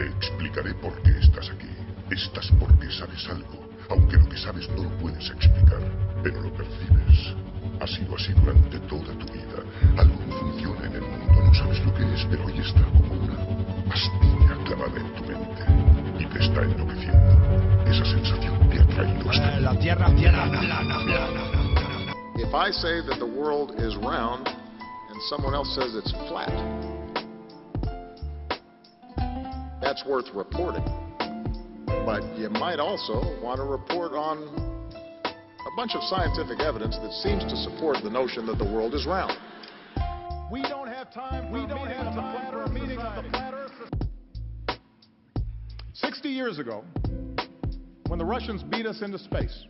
Te explicaré por qué estás aquí. Estás porque sabes algo, aunque lo que sabes no lo puedes explicar, pero lo percibes. Ha sido así durante toda tu vida. Algo no funciona en el mundo, no sabes lo que es, pero hoy está como una pastilla clavada en tu mente y te está enloqueciendo. Esa sensación te ha traído hasta aquí. La tierra plana. If I say that the world is round and someone else says it's flat, that's worth reporting. But you might also want to report on a bunch of scientific evidence that seems to support the notion that the world is round. We don't have time for a meeting of the Flat Earth Society. 60 years ago, when the Russians beat us into space,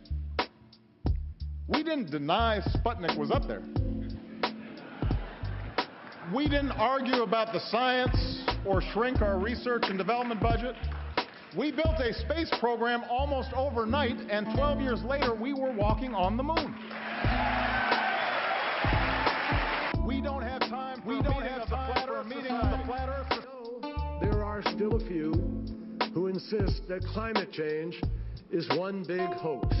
we didn't deny Sputnik was up there. We didn't argue about the science or shrink our research and development budget. We built a space program almost overnight, and 12 years later, we were walking on the moon. We don't have time for a meeting of the Flat Earth Society. There are still a few who insist that climate change is one big hoax,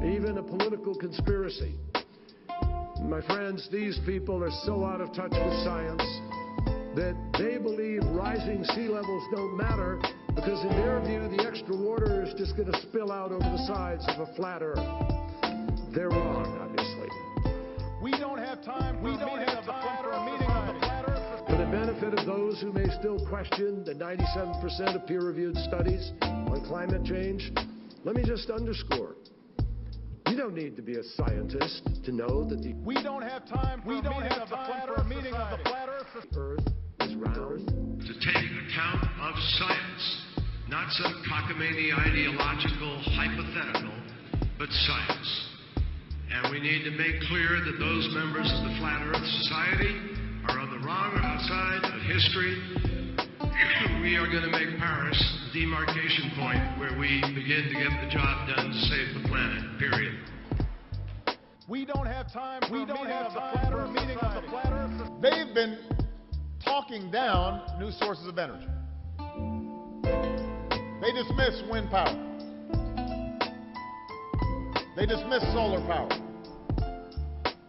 even a political conspiracy. My friends, these people are so out of touch with science that they believe rising sea levels don't matter because in their view the extra water is just going to spill out over the sides of a flat Earth. They're wrong, obviously. We don't have time for a meeting of the Flat Earth. For the benefit of those who may still question the 97% of peer-reviewed studies on climate change, let me just underscore. You don't need to be a scientist to know that the We don't have time for a meeting of the Flat Earth. Earth is round. To take account of science, not some cockamamie ideological hypothetical, but science. And we need to make clear that those members of the Flat Earth Society are on the wrong side of history. We are going to make Paris the demarcation point where we begin to get the job done to save the planet, period. We don't have time for a meeting of the Flat Earth. They've been talking down new sources of energy. They dismiss wind power. They dismiss solar power.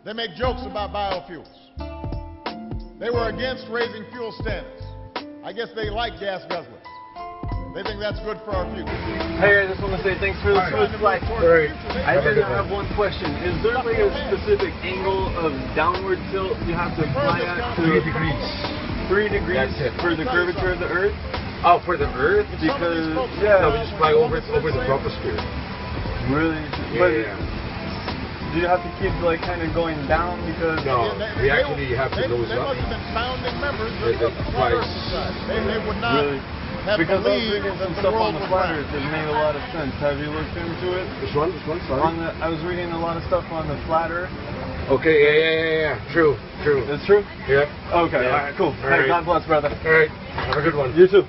They make jokes about biofuels. They were against raising fuel standards. I guess they like gas guzzlers. They think that's good for our future. Hey, I just want to say thanks for the smooth flight. I did have one question. Is there like a specific angle of downward tilt you have to fly at to 3 degrees. 3 degrees for the curvature of the Earth? Oh, for the Earth? Because, no, we just fly over the troposphere. Really? Yeah. Do you have to keep like kind of going down because? No, we actually have to go up. They must have been founding members of the Flat Earth Society. They would not have because I was believed reading that some the stuff world on the was Flat round. Earth. It made a lot of sense. Have you looked into it? Which one? Sorry. I was reading a lot of stuff on the Flat Earth. Okay, yeah. True. It's true? Yep. Okay, Yeah. alright, cool. All Hey, right. God bless, brother. Alright, have a good one. You too.